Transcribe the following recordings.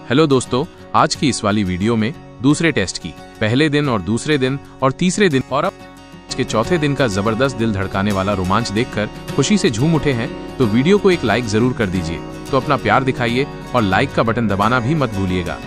Hello दोस्तों, आज की इस वाली वीडियो में दूसरे टेस्ट की पहले दिन और दूसरे दिन और तीसरे दिन और अब के चौथे दिन का जबरदस्त दिल धड़काने वाला रोमांच देखकर खुशी से झूम उठे हैं तो वीडियो को एक लाइक जरूर कर दीजिए। तो अपना प्यार दिखाइए और लाइक का बटन दबाना भी मत भूलिएगा।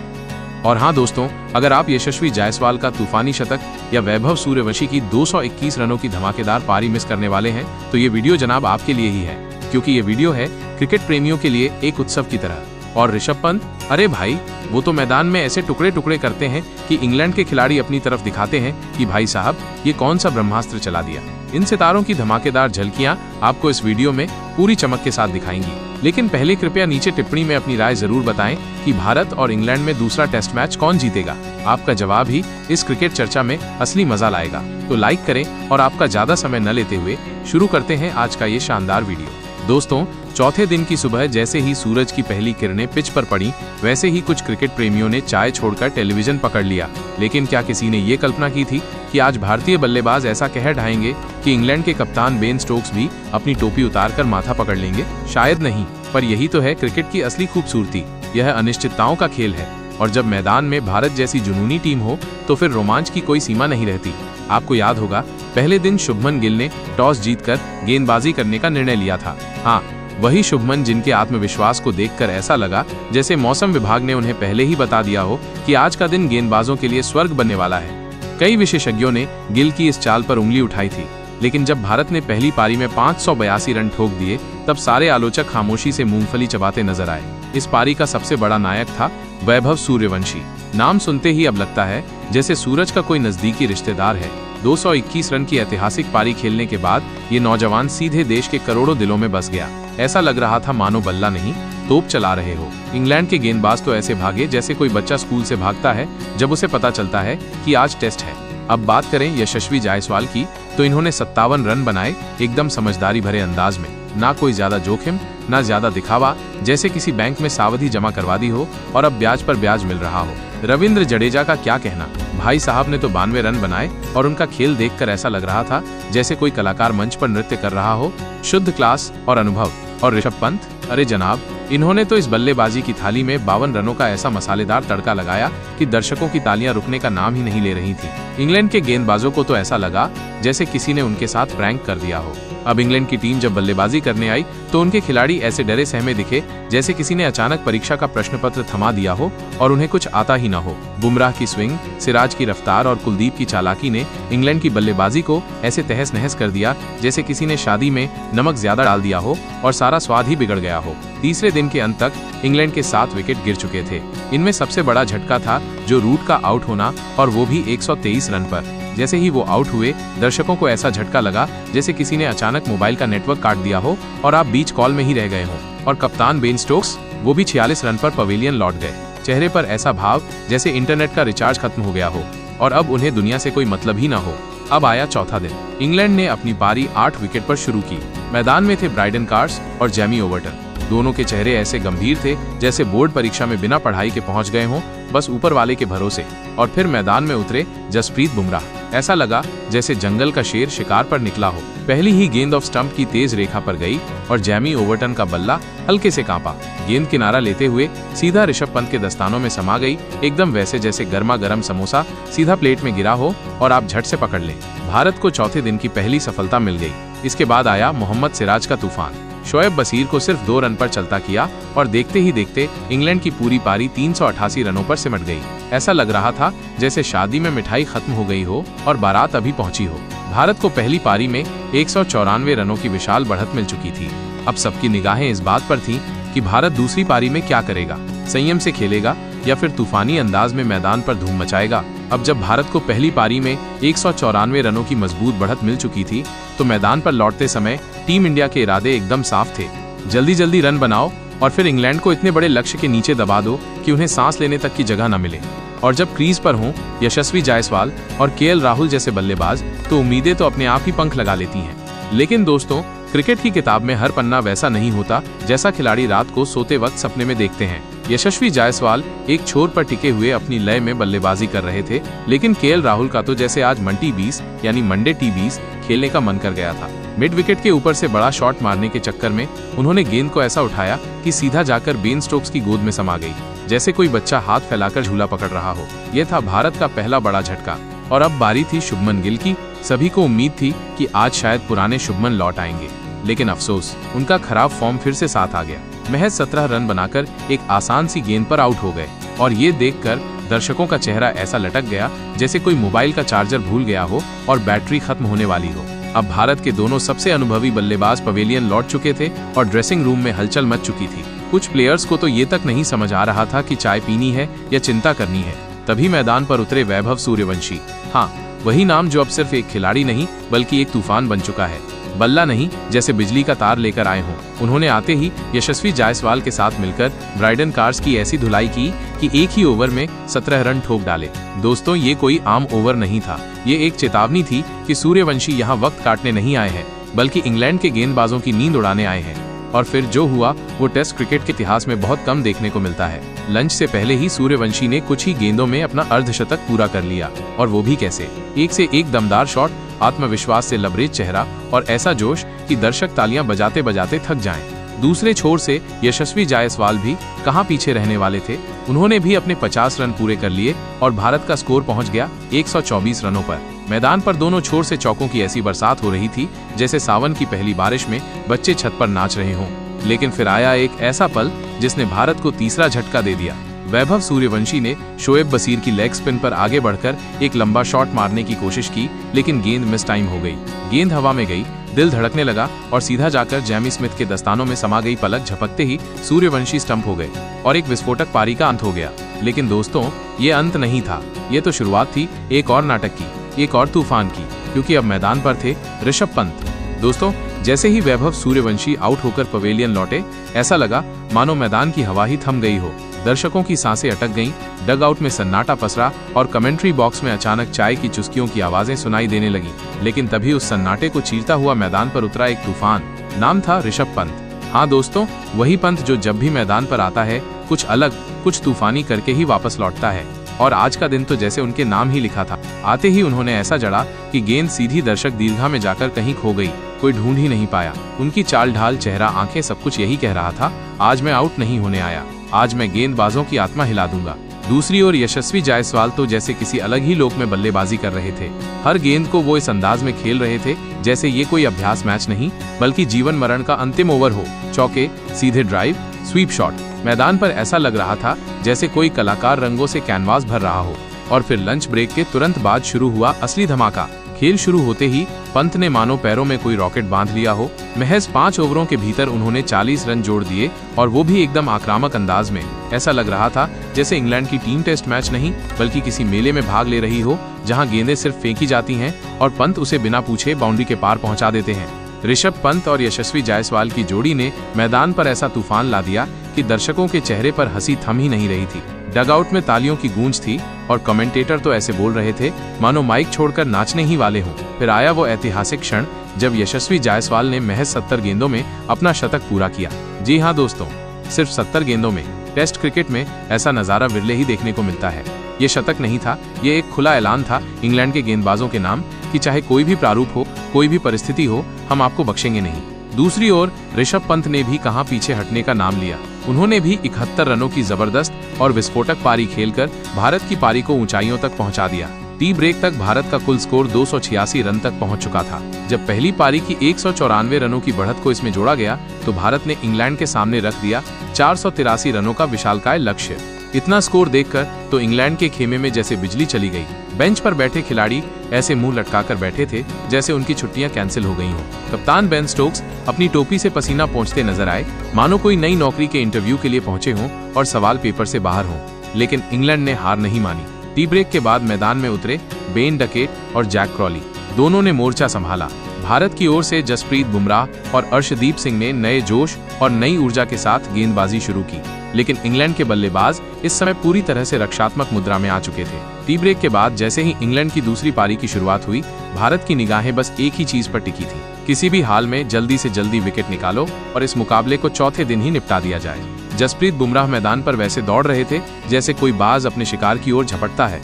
और हाँ दोस्तों, अगर आप यशस्वी जायसवाल का तूफानी शतक या वैभव सूर्यवंशी की 221 रनों की धमाकेदार पारी मिस करने वाले हैं तो ये वीडियो जनाब आपके लिए ही है, क्योंकि ये वीडियो है क्रिकेट प्रेमियों के लिए एक उत्सव की तरह। और ऋषभ पंत, अरे भाई, वो तो मैदान में ऐसे टुकड़े टुकड़े करते हैं कि इंग्लैंड के खिलाड़ी अपनी तरफ दिखाते हैं कि भाई साहब ये कौन सा ब्रह्मास्त्र चला दिया। इन सितारों की धमाकेदार झलकियां आपको इस वीडियो में पूरी चमक के साथ दिखाएंगी। लेकिन पहले कृपया नीचे टिप्पणी में अपनी राय जरूर बताएं कि भारत और इंग्लैंड में दूसरा टेस्ट मैच कौन जीतेगा। आपका जवाब ही इस क्रिकेट चर्चा में असली मजा लाएगा। तो लाइक करें और आपका ज्यादा समय न लेते हुए शुरू करते हैं आज का ये शानदार वीडियो। दोस्तों, चौथे दिन की सुबह जैसे ही सूरज की पहली किरणें पिच पर पड़ी, वैसे ही कुछ क्रिकेट प्रेमियों ने चाय छोड़कर टेलीविजन पकड़ लिया। लेकिन क्या किसी ने ये कल्पना की थी कि आज भारतीय बल्लेबाज ऐसा कह ढाएंगे कि इंग्लैंड के कप्तान बेन स्टोक्स भी अपनी टोपी उतारकर माथा पकड़ लेंगे? शायद नहीं, पर यही तो है क्रिकेट की असली खूबसूरती। यह अनिश्चितताओं का खेल है, और जब मैदान में भारत जैसी जुनूनी टीम हो तो फिर रोमांच की कोई सीमा नहीं रहती। आपको याद होगा, पहले दिन शुभमन गिल ने टॉस जीतकर गेंदबाजी करने का निर्णय लिया था। हाँ, वही शुभमन जिनके आत्मविश्वास को देखकर ऐसा लगा जैसे मौसम विभाग ने उन्हें पहले ही बता दिया हो कि आज का दिन गेंदबाजों के लिए स्वर्ग बनने वाला है। कई विशेषज्ञों ने गिल की इस चाल पर उंगली उठाई थी, लेकिन जब भारत ने पहली पारी में 582 रन ठोक दिए तब सारे आलोचक खामोशी से मूंगफली चबाते नजर आए। इस पारी का सबसे बड़ा नायक था वैभव सूर्यवंशी। नाम सुनते ही अब लगता है जैसे सूरज का कोई नजदीकी रिश्तेदार है। 221 रन की ऐतिहासिक पारी खेलने के बाद ये नौजवान सीधे देश के करोड़ों दिलों में बस गया। ऐसा लग रहा था मानो बल्ला नहीं तोप चला रहे हो। इंग्लैंड के गेंदबाज तो ऐसे भागे जैसे कोई बच्चा स्कूल से भागता है जब उसे पता चलता है कि आज टेस्ट है। अब बात करें यशस्वी जायसवाल की, तो इन्होंने 57 रन बनाए एकदम समझदारी भरे अंदाज में। ना कोई ज्यादा जोखिम, ना ज्यादा दिखावा, जैसे किसी बैंक में सावधि जमा करवा दी हो और अब ब्याज पर ब्याज मिल रहा हो। रविंद्र जडेजा का क्या कहना, भाई साहब ने तो 92 रन बनाए और उनका खेल देखकर ऐसा लग रहा था जैसे कोई कलाकार मंच पर नृत्य कर रहा हो। शुद्ध क्लास और अनुभव। और ऋषभ पंत, अरे जनाब, इन्होंने तो इस बल्लेबाजी की थाली में 52 रनों का ऐसा मसालेदार तड़का लगाया कि दर्शकों की तालियां रुकने का नाम ही नहीं ले रही थी। इंग्लैंड के गेंदबाजों को तो ऐसा लगा जैसे किसी ने उनके साथ प्रैंक कर दिया हो। अब इंग्लैंड की टीम जब बल्लेबाजी करने आई तो उनके खिलाड़ी ऐसे डरे सहमे दिखे जैसे किसी ने अचानक परीक्षा का प्रश्न पत्र थमा दिया हो और उन्हें कुछ आता ही ना हो। बुमराह की स्विंग, सिराज की रफ्तार और कुलदीप की चालाकी ने इंग्लैंड की बल्लेबाजी को ऐसे तहस नहस कर दिया जैसे किसी ने शादी में नमक ज्यादा डाल दिया हो और सारा स्वाद ही बिगड़ गया हो। तीसरे दिन के अंत तक इंग्लैंड के 7 विकेट गिर चुके थे। इनमें सबसे बड़ा झटका था जो रूट का आउट होना, और वो भी 123 रन पर। जैसे ही वो आउट हुए, दर्शकों को ऐसा झटका लगा जैसे किसी ने अचानक मोबाइल का नेटवर्क काट दिया हो और आप बीच कॉल में ही रह गए हो। और कप्तान बेन स्टोक्स, वो भी 46 रन पर पवेलियन लौट गए। चेहरे पर ऐसा भाव जैसे इंटरनेट का रिचार्ज खत्म हो गया हो और अब उन्हें दुनिया से कोई मतलब ही ना हो। अब आया चौथा दिन। इंग्लैंड ने अपनी पारी 8 विकेट पर शुरू की। मैदान में थे ब्राइडन कार्स और जेमी ओवर्टन। दोनों के चेहरे ऐसे गंभीर थे जैसे बोर्ड परीक्षा में बिना पढ़ाई के पहुंच गए हों, बस ऊपर वाले के भरोसे। और फिर मैदान में उतरे जसप्रीत बुमराह। ऐसा लगा जैसे जंगल का शेर शिकार पर निकला हो। पहली ही गेंद ऑफ स्टंप की तेज रेखा पर गई और जेमी ओवर्टन का बल्ला हल्के से कांपा। गेंद किनारा लेते हुए सीधा ऋषभ पंत के दस्तानों में समा गई, एकदम वैसे जैसे गर्मा गर्म समोसा सीधा प्लेट में गिरा हो और आप झट से पकड़ लें। भारत को चौथे दिन की पहली सफलता मिल गई। इसके बाद आया मोहम्मद सिराज का तूफान। शोएब बशीर को सिर्फ 2 रन पर चलता किया और देखते ही देखते इंग्लैंड की पूरी पारी 388 रनों पर सिमट गई। ऐसा लग रहा था जैसे शादी में मिठाई खत्म हो गई हो और बारात अभी पहुंची हो। भारत को पहली पारी में 194 रनों की विशाल बढ़त मिल चुकी थी। अब सबकी निगाहें इस बात पर थीं कि भारत दूसरी पारी में क्या करेगा, संयम से खेलेगा या फिर तूफानी अंदाज में मैदान पर धूम मचाएगा। अब जब भारत को पहली पारी में 194 रनों की मजबूत बढ़त मिल चुकी थी तो मैदान पर लौटते समय टीम इंडिया के इरादे एकदम साफ थे। जल्दी जल्दी रन बनाओ और फिर इंग्लैंड को इतने बड़े लक्ष्य के नीचे दबा दो कि उन्हें सांस लेने तक की जगह न मिले। और जब क्रीज पर हों यशस्वी जायसवाल और केएल राहुल जैसे बल्लेबाज तो उम्मीदें तो अपने आप ही पंख लगा लेती हैं। लेकिन दोस्तों, क्रिकेट की किताब में हर पन्ना वैसा नहीं होता जैसा खिलाड़ी रात को सोते वक्त सपने में देखते हैं। यशस्वी जायसवाल एक छोर पर टिके हुए अपनी लय में बल्लेबाजी कर रहे थे, लेकिन केएल राहुल का तो जैसे आज मंटी 20 यानी मंडे टी20 खेलने का मन कर गया था। मिड विकेट के ऊपर से बड़ा शॉट मारने के चक्कर में उन्होंने गेंद को ऐसा उठाया कि सीधा जाकर बेन स्टोक्स की गोद में समा गई। जैसे कोई बच्चा हाथ फैलाकर झूला पकड़ रहा हो। यह था भारत का पहला बड़ा झटका। और अब बारी थी शुभमन गिल की। सभी को उम्मीद थी कि आज शायद पुराने शुभमन लौट आएंगे, लेकिन अफसोस, उनका खराब फॉर्म फिर से साथ आ गया। महज 17 रन बनाकर एक आसान सी गेंद पर आउट हो गए और ये देखकर दर्शकों का चेहरा ऐसा लटक गया जैसे कोई मोबाइल का चार्जर भूल गया हो और बैटरी खत्म होने वाली हो। अब भारत के दोनों सबसे अनुभवी बल्लेबाज पवेलियन लौट चुके थे और ड्रेसिंग रूम में हलचल मच चुकी थी। कुछ प्लेयर्स को तो ये तक नहीं समझ आ रहा था कि चाय पीनी है या चिंता करनी है। तभी मैदान पर उतरे वैभव सूर्यवंशी। हाँ, वही नाम जो अब सिर्फ एक खिलाड़ी नहीं बल्कि एक तूफान बन चुका है। बल्ला नहीं, जैसे बिजली का तार लेकर आए हों। उन्होंने आते ही यशस्वी जायसवाल के साथ मिलकर ब्राइडन कार्स की ऐसी धुलाई की कि एक ही ओवर में 17 रन ठोक डाले। दोस्तों, ये कोई आम ओवर नहीं था। ये एक चेतावनी थी कि सूर्यवंशी यहाँ वक्त काटने नहीं आए हैं, बल्कि इंग्लैंड के गेंदबाजों की नींद उड़ाने आए हैं। और फिर जो हुआ वो टेस्ट क्रिकेट के इतिहास में बहुत कम देखने को मिलता है। लंच से पहले ही सूर्यवंशी ने कुछ ही गेंदों में अपना अर्धशतक पूरा कर लिया, और वो भी कैसे। एक से एक दमदार शॉट, आत्मविश्वास से लबरेज चेहरा और ऐसा जोश कि दर्शक तालियां बजाते बजाते थक जाएं। दूसरे छोर से यशस्वी जायसवाल भी कहां पीछे रहने वाले थे। उन्होंने भी अपने 50 रन पूरे कर लिए और भारत का स्कोर पहुंच गया 124 रनों पर। मैदान पर दोनों छोर से चौकों की ऐसी बरसात हो रही थी जैसे सावन की पहली बारिश में बच्चे छत पर नाच रहे हों। लेकिन फिर आया एक ऐसा पल जिसने भारत को तीसरा झटका दे दिया। वैभव सूर्यवंशी ने शोएब बशीर की लेग स्पिन पर आगे बढ़कर एक लंबा शॉट मारने की कोशिश की, लेकिन गेंद मिस टाइम हो गई। गेंद हवा में गई, दिल धड़कने लगा और सीधा जाकर जैमी स्मिथ के दस्तानों में समा गई। पलक झपकते ही सूर्यवंशी स्टंप हो गए और एक विस्फोटक पारी का अंत हो गया। लेकिन दोस्तों, ये अंत नहीं था, ये तो शुरुआत थी एक और नाटक की, एक और तूफान की, क्योंकि अब मैदान पर थे ऋषभ पंत। दोस्तों, जैसे ही वैभव सूर्यवंशी आउट होकर पवेलियन लौटे, ऐसा लगा मानो मैदान की हवा ही थम गई हो। दर्शकों की सांसें अटक गईं, डग आउट में सन्नाटा पसरा और कमेंट्री बॉक्स में अचानक चाय की चुस्कियों की आवाजें सुनाई देने लगीं। लेकिन तभी उस सन्नाटे को चीरता हुआ मैदान पर उतरा एक तूफान। नाम था ऋषभ पंत। हाँ दोस्तों, वही पंत जो जब भी मैदान पर आता है कुछ अलग, कुछ तूफानी करके ही वापस लौटता है। और आज का दिन तो जैसे उनके नाम ही लिखा था। आते ही उन्होंने ऐसा जड़ा कि गेंद सीधी दर्शक दीर्घा में जाकर कहीं खो गई, कोई ढूंढ ही नहीं पाया। उनकी चाल ढाल, चेहरा, आंखें, सब कुछ यही कह रहा था, आज मैं आउट नहीं होने आया, आज मैं गेंदबाजों की आत्मा हिला दूंगा। दूसरी ओर यशस्वी जायसवाल तो जैसे किसी अलग ही लोक में बल्लेबाजी कर रहे थे। हर गेंद को वो इस अंदाज में खेल रहे थे जैसे ये कोई अभ्यास मैच नहीं बल्कि जीवन मरण का अंतिम ओवर हो। चौके, सीधे ड्राइव, स्वीप शॉट। मैदान पर ऐसा लग रहा था जैसे कोई कलाकार रंगों से कैनवास भर रहा हो। और फिर लंच ब्रेक के तुरंत बाद शुरू हुआ असली धमाका। खेल शुरू होते ही पंत ने मानो पैरों में कोई रॉकेट बांध लिया हो। महज 5 ओवरों के भीतर उन्होंने 40 रन जोड़ दिए, और वो भी एकदम आक्रामक अंदाज में। ऐसा लग रहा था जैसे इंग्लैंड की टीम टेस्ट मैच नहीं बल्कि किसी मेले में भाग ले रही हो, जहां गेंदें सिर्फ फेंकी जाती हैं और पंत उसे बिना पूछे बाउंड्री के पार पहुंचा देते हैं। ऋषभ पंत और यशस्वी जायसवाल की जोड़ी ने मैदान पर ऐसा तूफान ला दिया कि दर्शकों के चेहरे पर हंसी थम ही नहीं रही थी। डगआउट में तालियों की गूंज थी और कमेंटेटर तो ऐसे बोल रहे थे मानो माइक छोड़कर नाचने ही वाले हों। फिर आया वो ऐतिहासिक क्षण जब यशस्वी जायसवाल ने महज 70 गेंदों में अपना शतक पूरा किया। जी हाँ दोस्तों, सिर्फ 70 गेंदों में। टेस्ट क्रिकेट में ऐसा नजारा विरले ही देखने को मिलता है। ये शतक नहीं था, ये एक खुला ऐलान था इंग्लैंड के गेंदबाजों के नाम कि चाहे कोई भी प्रारूप हो, कोई भी परिस्थिति हो, हम आपको बख्शेंगे नहीं। दूसरी ओर ऋषभ पंत ने भी कहां पीछे हटने का नाम लिया। उन्होंने भी 71 रनों की जबरदस्त और विस्फोटक पारी खेलकर भारत की पारी को ऊंचाइयों तक पहुंचा दिया। टी ब्रेक तक भारत का कुल स्कोर 286 रन तक पहुंच चुका था। जब पहली पारी की 194 रनों की बढ़त को इसमें जोड़ा गया तो भारत ने इंग्लैंड के सामने रख दिया 483 रनों का विशालकाय लक्ष्य। इतना स्कोर देखकर तो इंग्लैंड के खेमे में जैसे बिजली चली गई। बेंच पर बैठे खिलाड़ी ऐसे मुंह लटकाकर बैठे थे जैसे उनकी छुट्टियां कैंसिल हो गई हों। कप्तान बेन स्टोक्स अपनी टोपी से पसीना पोंछते नजर आए, मानो कोई नई नौकरी के इंटरव्यू के लिए पहुंचे हों और सवाल पेपर से बाहर हों। लेकिन इंग्लैंड ने हार नहीं मानी। टी ब्रेक के बाद मैदान में उतरे बेन डकेट और जैक क्रॉली। दोनों ने मोर्चा संभाला। भारत की ओर से जसप्रीत बुमराह और अर्शदीप सिंह ने नए जोश और नई ऊर्जा के साथ गेंदबाजी शुरू की। लेकिन इंग्लैंड के बल्लेबाज इस समय पूरी तरह से रक्षात्मक मुद्रा में आ चुके थे। टी ब्रेक के बाद जैसे ही इंग्लैंड की दूसरी पारी की शुरुआत हुई, भारत की निगाहें बस एक ही चीज पर टिकी थी, किसी भी हाल में जल्दी से जल्दी विकेट निकालो और इस मुकाबले को चौथे दिन ही निपटा दिया जाए। जसप्रीत बुमराह मैदान पर वैसे दौड़ रहे थे जैसे कोई बाज अपने शिकार की ओर झपटता है।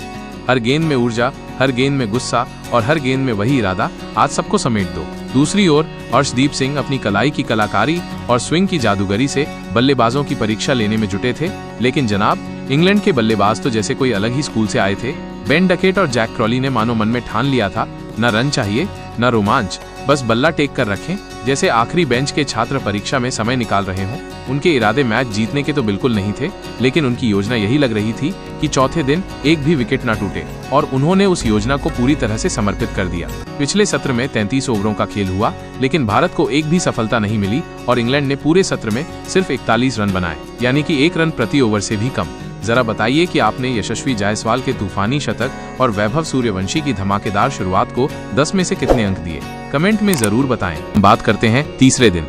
हर गेंद में ऊर्जा, हर गेंद में गुस्सा और हर गेंद में वही इरादा, आज सबको समेट दो। दूसरी ओर अर्शदीप सिंह अपनी कलाई की कलाकारी और स्विंग की जादूगरी से बल्लेबाजों की परीक्षा लेने में जुटे थे। लेकिन जनाब, इंग्लैंड के बल्लेबाज तो जैसे कोई अलग ही स्कूल से आए थे। बेन डकेट और जैक क्रॉली ने मानो मन में ठान लिया था, न रन चाहिए न रोमांच, बस बल्ला टेक कर रखें, जैसे आखिरी बेंच के छात्र परीक्षा में समय निकाल रहे हों। उनके इरादे मैच जीतने के तो बिल्कुल नहीं थे, लेकिन उनकी योजना यही लग रही थी कि चौथे दिन एक भी विकेट न टूटे, और उन्होंने उस योजना को पूरी तरह से समर्पित कर दिया। पिछले सत्र में 33 ओवरों का खेल हुआ, लेकिन भारत को एक भी सफलता नहीं मिली और इंग्लैंड ने पूरे सत्र में सिर्फ 41 रन बनाए, यानी कि 1 रन प्रति ओवर से भी कम। जरा बताइए कि आपने यशस्वी जायसवाल के तूफानी शतक और वैभव सूर्यवंशी की धमाकेदार शुरुआत को 10 में से कितने अंक दिए? कमेंट में जरूर बताएं। बात करते हैं तीसरे दिन।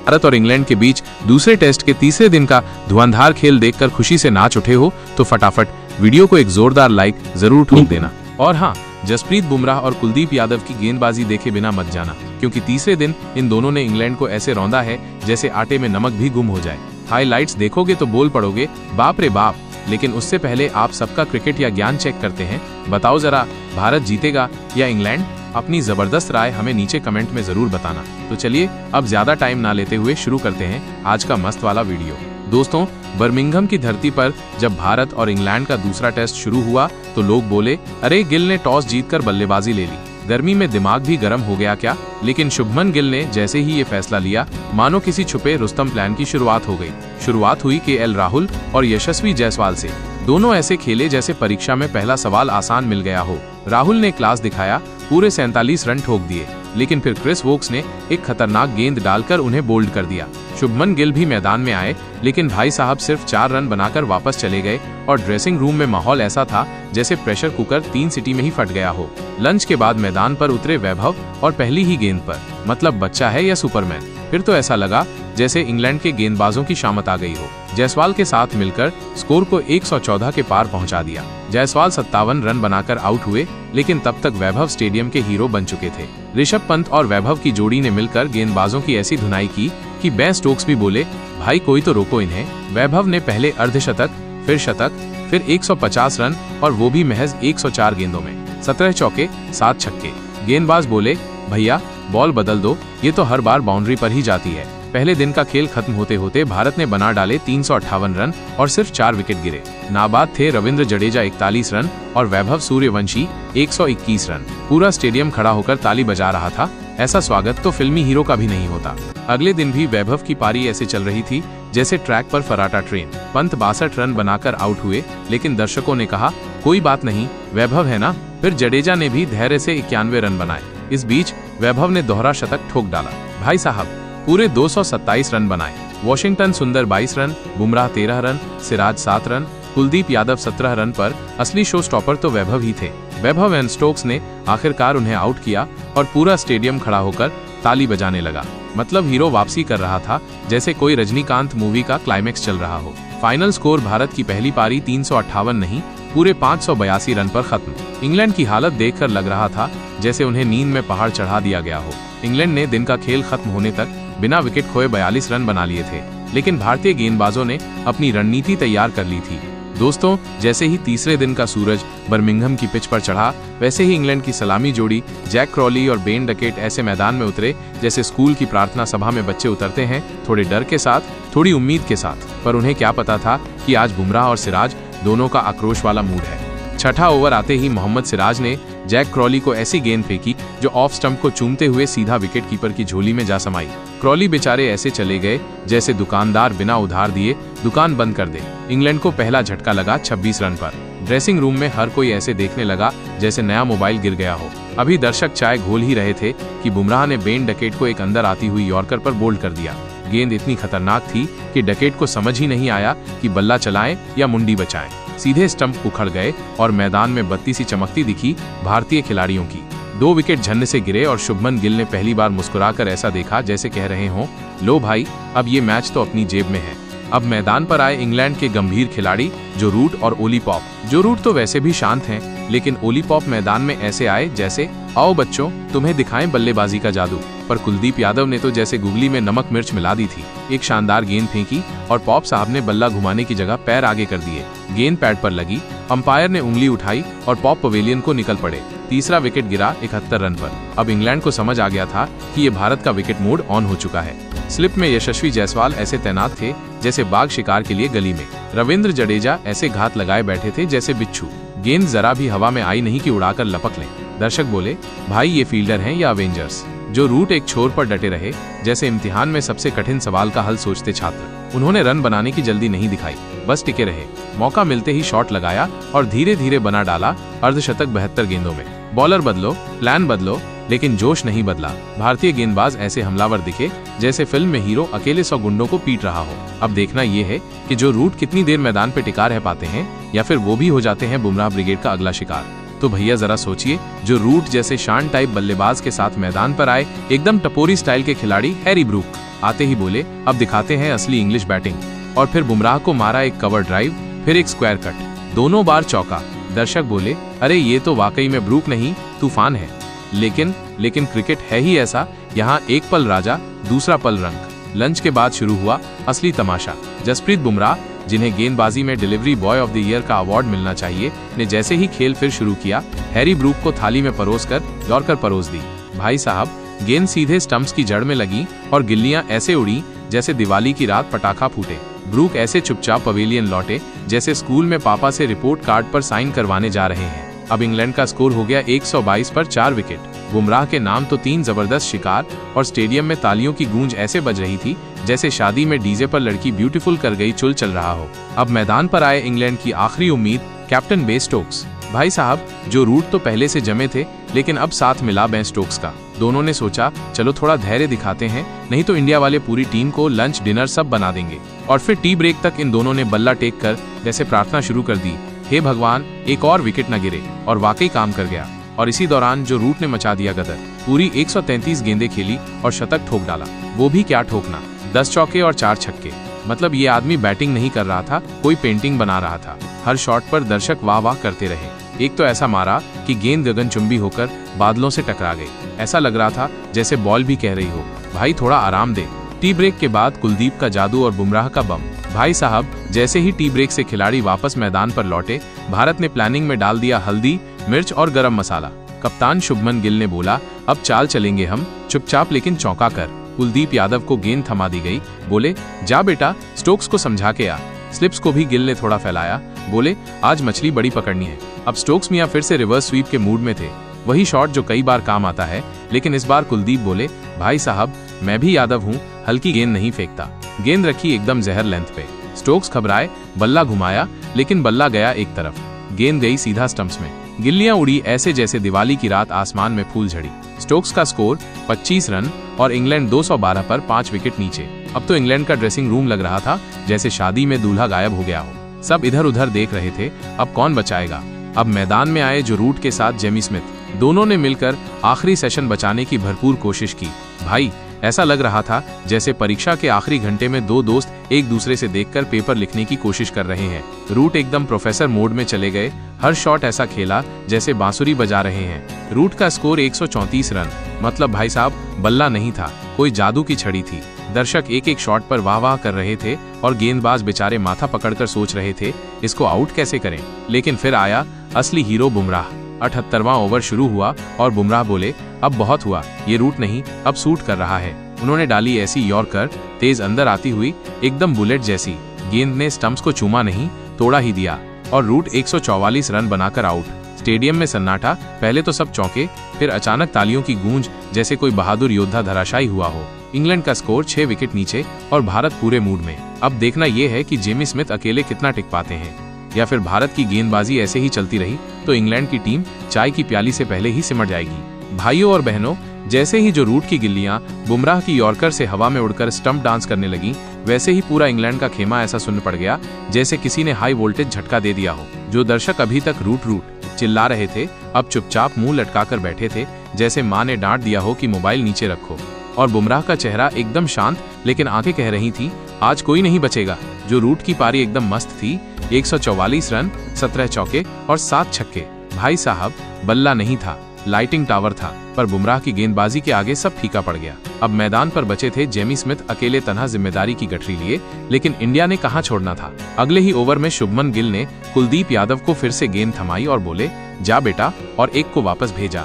भारत और इंग्लैंड के बीच दूसरे टेस्ट के तीसरे दिन का धुआंधार खेल देखकर खुशी से नाच उठे हो तो फटाफट वीडियो को एक जोरदार लाइक जरूर ठोक देना। और हाँ, जसप्रीत बुमराह और कुलदीप यादव की गेंदबाजी देखे बिना मत जाना, क्योंकि तीसरे दिन इन दोनों ने इंग्लैंड को ऐसे रौंदा है जैसे आटे में नमक भी गुम हो जाए। हाइलाइट्स देखोगे तो बोल पड़ोगे, बाप रे बाप। लेकिन उससे पहले आप सबका क्रिकेट या ज्ञान चेक करते हैं। बताओ जरा, भारत जीतेगा या इंग्लैंड? अपनी जबरदस्त राय हमें नीचे कमेंट में जरूर बताना। तो चलिए अब ज्यादा टाइम ना लेते हुए शुरू करते हैं आज का मस्त वाला वीडियो। दोस्तों, बर्मिंघम की धरती पर जब भारत और इंग्लैंड का दूसरा टेस्ट शुरू हुआ तो लोग बोले, अरे गिल ने टॉस जीतकर बल्लेबाजी ले ली, गर्मी में दिमाग भी गर्म हो गया क्या? लेकिन शुभमन गिल ने जैसे ही ये फैसला लिया, मानो किसी छुपे रुस्तम प्लान की शुरुआत हो गई। शुरुआत हुई केएल राहुल और यशस्वी जायसवाल से। दोनों ऐसे खेले जैसे परीक्षा में पहला सवाल आसान मिल गया हो। राहुल ने क्लास दिखाया, पूरे 47 रन ठोक दिए, लेकिन फिर क्रिस वोक्स ने एक खतरनाक गेंद डालकर उन्हें बोल्ड कर दिया। शुभमन गिल भी मैदान में आए, लेकिन भाई साहब सिर्फ 4 रन बनाकर वापस चले गए और ड्रेसिंग रूम में माहौल ऐसा था जैसे प्रेशर कुकर 3 सीटी में ही फट गया हो। लंच के बाद मैदान पर उतरे वैभव और पहली ही गेंद पर, मतलब बच्चा है या सुपरमैन। फिर तो ऐसा लगा जैसे इंग्लैंड के गेंदबाजों की शामत आ गई हो। जायसवाल के साथ मिलकर स्कोर को 114 के पार पहुंचा दिया। जायसवाल 57 रन बनाकर आउट हुए, लेकिन तब तक वैभव स्टेडियम के हीरो बन चुके थे। ऋषभ पंत और वैभव की जोड़ी ने मिलकर गेंदबाजों की ऐसी धुनाई की कि बेन स्टोक्स भी बोले, भाई कोई तो रोको इन्हें। वैभव ने पहले अर्धशतक, फिर शतक, फिर 150 रन और वो भी महज 104 गेंदों में। 17 चौके, 7 छक्के। गेंदबाज बोले, भैया बॉल बदल दो, ये तो हर बार बाउंड्री पर ही जाती है। पहले दिन का खेल खत्म होते होते भारत ने बना डाले 358 रन और सिर्फ 4 विकेट गिरे। नाबाद थे रविंद्र जडेजा 41 रन और वैभव सूर्यवंशी 121 रन। पूरा स्टेडियम खड़ा होकर ताली बजा रहा था। ऐसा स्वागत तो फिल्मी हीरो का भी नहीं होता। अगले दिन भी वैभव की पारी ऐसे चल रही थी जैसे ट्रैक पर फराटा ट्रेन। पंत 62 रन बनाकर आउट हुए, लेकिन दर्शकों ने कहा, कोई बात नहीं, वैभव है ना। फिर जडेजा ने भी धैर्य से 91 रन बनाए। इस बीच वैभव ने दोहरा शतक ठोक डाला। भाई साहब पूरे 227 रन बनाए। वॉशिंगटन सुंदर 22 run, Bumrah 13 run, Siraj 7 run, Kuldeep Yadav 17 run पर असली शो स्टॉपर तो वैभव ही थे। वैभव एंड स्टोक्स ने आखिरकार उन्हें आउट किया और पूरा स्टेडियम खड़ा होकर ताली बजाने लगा। मतलब हीरो वापसी कर रहा था, जैसे कोई रजनीकांत मूवी का क्लाइमेक्स चल रहा हो। फाइनल स्कोर भारत की पहली पारी 358 नहीं, पूरे 582 रन पर खत्म। इंग्लैंड की हालत देखकर लग रहा था जैसे उन्हें नींद में पहाड़ चढ़ा दिया गया हो। इंग्लैंड ने दिन का खेल खत्म होने तक बिना विकेट खोए 42 रन बना लिए थे, लेकिन भारतीय गेंदबाजों ने अपनी रणनीति तैयार कर ली थी। दोस्तों, जैसे ही तीसरे दिन का सूरज बर्मिंघम की पिच पर चढ़ा, वैसे ही इंग्लैंड की सलामी जोड़ी जैक क्रॉली और बेन डकेट ऐसे मैदान में उतरे जैसे स्कूल की प्रार्थना सभा में बच्चे उतरते हैं, थोड़े डर के साथ, थोड़ी उम्मीद के साथ। पर उन्हें क्या पता था कि आज बुमराह और सिराज दोनों का आक्रोश वाला मूड है। छठा ओवर आते ही मोहम्मद सिराज ने जैक क्रॉली को ऐसी गेंद फेंकी जो ऑफ स्टंप को चूमते हुए सीधा विकेट कीपर की झोली में जा समाई। क्रॉली बेचारे ऐसे चले गए जैसे दुकानदार बिना उधार दिए दुकान बंद कर दे। इंग्लैंड को पहला झटका लगा 26 रन पर। ड्रेसिंग रूम में हर कोई ऐसे देखने लगा जैसे नया मोबाइल गिर गया हो। अभी दर्शक चाय घोल ही रहे थे कि बुमराह ने बेन डकेट को एक अंदर आती हुई यॉर्कर पर बोल्ड कर दिया। गेंद इतनी खतरनाक थी कि डकेट को समझ ही नहीं आया कि बल्ला चलाएं या मुंडी बचाएं। सीधे स्टंप उखड़ गए और मैदान में बत्ती सी चमकती दिखी भारतीय खिलाड़ियों की। 2 विकेट झन्ने से गिरे और शुभमन गिल ने पहली बार मुस्कुराकर ऐसा देखा जैसे कह रहे हों, लो भाई, अब ये मैच तो अपनी जेब में है। अब मैदान पर आए इंग्लैंड के गंभीर खिलाड़ी जो रूट और ओली पॉप। जो रूट तो वैसे भी शांत हैं, लेकिन ओली पॉप मैदान में ऐसे आए जैसे, आओ बच्चों, तुम्हें दिखाएं बल्लेबाजी का जादू। पर कुलदीप यादव ने तो जैसे गुगली में नमक मिर्च मिला दी थी। एक शानदार गेंद फेंकी और पॉप साहब ने बल्ला घुमाने की जगह पैर आगे कर दिए। गेंद पैड पर लगी, अंपायर ने उंगली उठाई और पॉप पवेलियन को निकल पड़े। तीसरा विकेट गिरा 71 रन पर। अब इंग्लैंड को समझ आ गया था कि ये भारत का विकेट मोड ऑन हो चुका है। स्लिप में यशस्वी जायसवाल ऐसे तैनात थे जैसे बाघ शिकार के लिए गली में। रविंद्र जडेजा ऐसे घात लगाए बैठे थे जैसे बिच्छू। गेंद जरा भी हवा में आई नहीं कि उड़ाकर लपक लें। दर्शक बोले, भाई ये फील्डर हैं या अवेंजर्स। जो रूट एक छोर पर डटे रहे जैसे इम्तिहान में सबसे कठिन सवाल का हल सोचते छात्र। उन्होंने रन बनाने की जल्दी नहीं दिखाई, बस टिके रहे। मौका मिलते ही शॉट लगाया और धीरे धीरे बना डाला अर्धशतक 72 गेंदों में। बॉलर बदलो, प्लान बदलो, लेकिन जोश नहीं बदला। भारतीय गेंदबाज ऐसे हमलावर दिखे जैसे फिल्म में हीरो अकेले 100 गुंडों को पीट रहा हो। अब देखना ये है कि जो रूट कितनी देर मैदान पे टिका रह पाते हैं या फिर वो भी हो जाते हैं बुमराह ब्रिगेड का अगला शिकार। तो भैया जरा सोचिए, जो रूट जैसे शान टाइप बल्लेबाज के साथ मैदान पर आए, एकदम टपोरी स्टाइल के खिलाड़ी हैरी ब्रूक आते ही बोले, अब दिखाते हैं असली इंग्लिश बैटिंग। और फिर बुमराह को मारा एक कवर ड्राइव, फिर एक स्क्वायर कट, दोनों बार चौका। दर्शक बोले, अरे ये तो वाकई में ब्रूक नहीं तूफान है। लेकिन क्रिकेट है ही ऐसा, यहाँ एक पल राजा दूसरा पल रंग। लंच के बाद शुरू हुआ असली तमाशा। जसप्रीत बुमराह, जिन्हें गेंदबाजी में delivery boy of the year का अवार्ड मिलना चाहिए, ने जैसे ही खेल फिर शुरू किया, हैरी ब्रूक को थाली में परोसकर यॉर्कर परोस दी। भाई साहब, गेंद सीधे स्टंप्स की जड़ में लगी और गिल्लियां ऐसे उड़ी जैसे दिवाली की रात पटाखा फूटे। ब्रूक ऐसे चुपचाप पवेलियन लौटे जैसे स्कूल में पापा से रिपोर्ट कार्ड पर साइन करवाने जा रहे हैं। अब इंग्लैंड का स्कोर हो गया 122 पर 4 विकेट। बुमराह के नाम तो 3 जबरदस्त शिकार और स्टेडियम में तालियों की गूंज ऐसे बज रही थी जैसे शादी में डीजे पर लड़की ब्यूटीफुल कर गई चुल चल रहा हो। अब मैदान पर आए इंग्लैंड की आखिरी उम्मीद, कैप्टन बेन स्टोक्स। भाई साहब, जो रूट तो पहले से जमे थे, लेकिन अब साथ मिला बेन स्टोक्स का। दोनों ने सोचा, चलो थोड़ा धैर्य दिखाते हैं, नहीं तो इंडिया वाले पूरी टीम को लंच डिनर सब बना देंगे। और फिर टी ब्रेक तक इन दोनों ने बल्ला टेक कर जैसे प्रार्थना शुरू कर दी, हे भगवान एक और विकेट न गिरे। और वाकई काम कर गया। और इसी दौरान जो रूट ने मचा दिया गदर। पूरी 133 गेंदें खेली और शतक ठोक डाला। वो भी क्या ठोकना, 10 चौके और 4 छक्के। मतलब ये आदमी बैटिंग नहीं कर रहा था, कोई पेंटिंग बना रहा था। हर शॉट पर दर्शक वाह वाह करते रहे। एक तो ऐसा मारा कि गेंद गगनचुंबी होकर बादलों से टकरा गई। ऐसा लग रहा था जैसे बॉल भी कह रही हो, भाई थोड़ा आराम दे। टी ब्रेक के बाद कुलदीप का जादू और बुमराह का बम। भाई साहब, जैसे ही टी ब्रेक से खिलाड़ी वापस मैदान पर लौटे, भारत ने प्लानिंग में डाल दिया हल्दी, मिर्च और गरम मसाला। कप्तान शुभमन गिल ने बोला, अब चाल चलेंगे हम, चुपचाप लेकिन चौंका कर। कुलदीप यादव को गेंद थमा दी गई। बोले, जा बेटा, स्टोक्स को समझा के आ। स्लिप्स को भी गिल ने थोड़ा फैलाया। बोले, आज मछली बड़ी पकड़नी है। अब स्टोक्स मियां फिर से रिवर्स स्वीप के मूड में थे। वही शॉट जो कई बार काम आता है, लेकिन इस बार कुलदीप बोले, भाई साहब मैं भी यादव हूँ, हल्की गेंद नहीं फेंकता। गेंद रखी एकदम जहर लेंथ पे। स्टोक्स घबराए, बल्ला घुमाया, लेकिन बल्ला गया एक तरफ, गेंद गई सीधा स्टंप्स में। गिल्लियां उड़ी ऐसे जैसे दिवाली की रात आसमान में फूल झड़ी। स्टोक्स का स्कोर 25 रन और इंग्लैंड 212 पर 5 विकेट नीचे। अब तो इंग्लैंड का ड्रेसिंग रूम लग रहा था जैसे शादी में दूल्हा गायब हो गया हो। सब इधर उधर देख रहे थे, अब कौन बचाएगा। अब मैदान में आए जो रूट के साथ जेमी स्मिथ। दोनों ने मिलकर आखिरी सेशन बचाने की भरपूर कोशिश की। भाई ऐसा लग रहा था जैसे परीक्षा के आखिरी घंटे में दो दोस्त एक दूसरे से देखकर पेपर लिखने की कोशिश कर रहे हैं। रूट एकदम प्रोफेसर मोड में चले गए। हर शॉट ऐसा खेला जैसे बांसुरी बजा रहे हैं। रूट का स्कोर 134 रन। मतलब भाई साहब बल्ला नहीं था, कोई जादू की छड़ी थी। दर्शक एक एक शॉट पर वाह वाह कर रहे थे और गेंदबाज बेचारे माथा पकड़कर सोच रहे थे इसको आउट कैसे करें। लेकिन फिर आया असली हीरो बुमराह। 78वां ओवर शुरू हुआ और बुमराह बोले, अब बहुत हुआ, ये रूट नहीं अब सूट कर रहा है। उन्होंने डाली ऐसी यॉर्कर, तेज अंदर आती हुई एकदम बुलेट जैसी। गेंद ने स्टंप्स को चूमा नहीं, तोड़ा ही दिया और रूट 144 रन बनाकर आउट। स्टेडियम में सन्नाटा। पहले तो सब चौंके, फिर अचानक तालियों की गूंज जैसे कोई बहादुर योद्धा धराशायी हुआ हो। इंग्लैंड का स्कोर 6 विकेट नीचे और भारत पूरे मूड में। अब देखना यह है कि जेमी स्मिथ अकेले कितना टिक पाते हैं, या फिर भारत की गेंदबाजी ऐसे ही चलती रही तो इंग्लैंड की टीम चाय की प्याली से पहले ही सिमट जाएगी। भाइयों और बहनों, जैसे ही जो रूट की गिल्लियां बुमराह की यॉर्कर से हवा में उड़कर स्टंप डांस करने लगी, वैसे ही पूरा इंग्लैंड का खेमा ऐसा सुन्न पड़ गया जैसे किसी ने हाई वोल्टेज झटका दे दिया हो। जो दर्शक अभी तक रूट रूट चिल्ला रहे थे, अब चुपचाप मुंह लटकाकर बैठे थे जैसे माँ ने डांट दिया हो कि मोबाइल नीचे रखो। और बुमराह का चेहरा एकदम शांत, लेकिन आंखें कह रही थी आज कोई नहीं बचेगा। जो रूट की पारी एकदम मस्त थी। 144 रन, 17 चौके और 7 छक्के। भाई साहब बल्ला नहीं था, लाइटिंग टावर था, पर बुमराह की गेंदबाजी के आगे सब फीका पड़ गया। अब मैदान पर बचे थे जेमी स्मिथ अकेले तन्हा जिम्मेदारी की गठरी लिए, लेकिन इंडिया ने कहां छोड़ना था। अगले ही ओवर में शुभमन गिल ने कुलदीप यादव को फिर से गेंद थमाई और बोले, जा बेटा, और एक को वापस भेजा।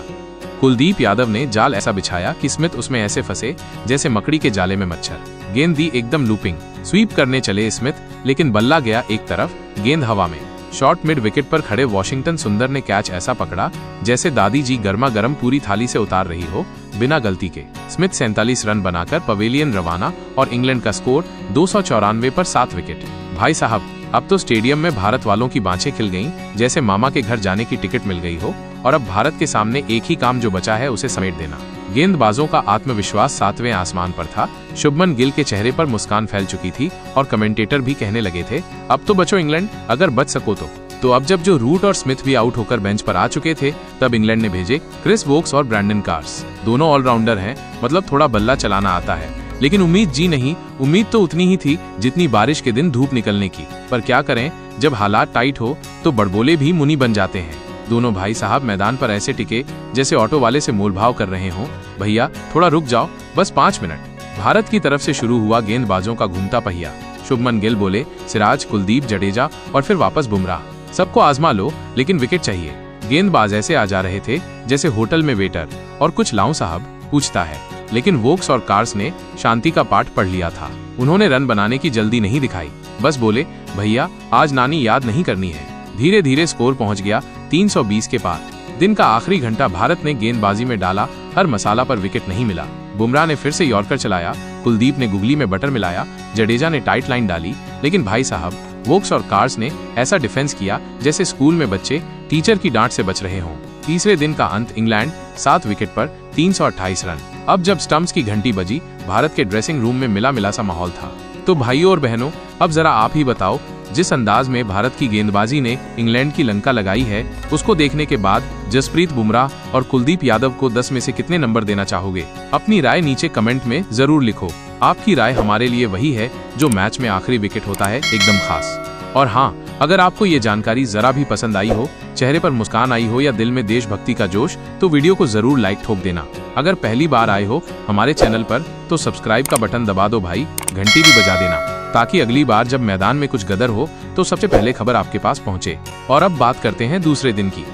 कुलदीप यादव ने जाल ऐसा बिछाया कि स्मिथ उसमें ऐसे फंसे जैसे मकड़ी के जाले में मच्छर। गेंद दी एकदम लूपिंग, स्वीप करने चले स्मिथ, लेकिन बल्ला गया एक तरफ, गेंद हवा में। शॉर्ट मिड विकेट पर खड़े वॉशिंगटन सुंदर ने कैच ऐसा पकड़ा जैसे दादी जी गर्मा गर्म पूरी थाली से उतार रही हो, बिना गलती के। स्मिथ 47 रन बनाकर पवेलियन रवाना और इंग्लैंड का स्कोर 294 पर 7 विकेट। भाई साहब, अब तो स्टेडियम में भारत वालों की बाँछें खिल गईं, जैसे मामा के घर जाने की टिकट मिल गई हो, और अब भारत के सामने एक ही काम जो बचा है उसे समेट देना। गेंदबाजों का आत्मविश्वास 7वें आसमान पर था। शुभमन गिल के चेहरे पर मुस्कान फैल चुकी थी और कमेंटेटर भी कहने लगे थे, अब तो बचो इंग्लैंड, अगर बच सको तो अब जब जो रूट और स्मिथ भी आउट होकर बेंच पर आ चुके थे, तब इंग्लैंड ने भेजे क्रिस वोक्स और ब्रैंडन कार्स। दोनों ऑलराउंडर हैं, मतलब थोड़ा बल्ला चलाना आता है, लेकिन उम्मीद जी नहीं, उम्मीद तो उतनी ही थी जितनी बारिश के दिन धूप निकलने की। पर क्या करें, जब हालात टाइट हो तो बड़बोले भी मुनि बन जाते हैं। दोनों भाई साहब मैदान पर ऐसे टिके जैसे ऑटो वाले से मोलभाव कर रहे हों, भैया थोड़ा रुक जाओ, बस 5 मिनट। भारत की तरफ से शुरू हुआ गेंदबाजों का घूमता पहिया। शुभमन गिल बोले, सिराज, कुलदीप, जडेजा और फिर वापस बुमराह। सबको आजमा लो, लेकिन विकेट चाहिए। गेंदबाज ऐसे आ जा रहे थे जैसे होटल में वेटर और कुछ लाऊं साहब पूछता है, लेकिन वोक्स और कार्स ने शांति का पाठ पढ़ लिया था। उन्होंने रन बनाने की जल्दी नहीं दिखाई, बस बोले, भैया आज नानी याद नहीं करनी है। धीरे धीरे स्कोर पहुंच गया 320 के पार। दिन का आखिरी घंटा भारत ने गेंदबाजी में डाला, हर मसाला पर विकेट नहीं मिला। बुमराह ने फिर से यॉर्कर चलाया, कुलदीप ने गुगली में बटर मिलाया, जडेजा ने टाइट लाइन डाली, लेकिन भाई साहब वोक्स और कार्स ने ऐसा डिफेंस किया जैसे स्कूल में बच्चे टीचर की डांट से बच रहे हों। तीसरे दिन का अंत, इंग्लैंड 7 विकेट पर 328 रन। अब जब स्टंप्स की घंटी बजी, भारत के ड्रेसिंग रूम में मिला मिला सा माहौल था। तो भाइयों और बहनों, अब जरा आप ही बताओ, जिस अंदाज में भारत की गेंदबाजी ने इंग्लैंड की लंका लगाई है, उसको देखने के बाद जसप्रीत बुमराह और कुलदीप यादव को 10 में से कितने नंबर देना चाहोगे? अपनी राय नीचे कमेंट में जरूर लिखो। आपकी राय हमारे लिए वही है जो मैच में आखिरी विकेट होता है, एकदम खास। और हाँ, अगर आपको ये जानकारी जरा भी पसंद आई हो, चेहरे पर मुस्कान आई हो या दिल में देशभक्ति का जोश, तो वीडियो को जरूर लाइक ठोक देना। अगर पहली बार आए हो हमारे चैनल पर, तो सब्सक्राइब का बटन दबा दो भाई, घंटी भी बजा देना, ताकि अगली बार जब मैदान में कुछ गदर हो तो सबसे पहले खबर आपके पास पहुंचे। और अब बात करते हैं दूसरे दिन की।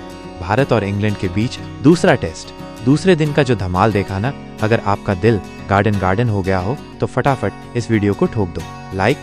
भारत और इंग्लैंड के बीच दूसरा टेस्ट। दूसरे दिन का जो धमाल देखा ना, अगर आपका दिल गार्डन हो गया हो तो फटाफट इस वीडियो को ठोक दो लाइक,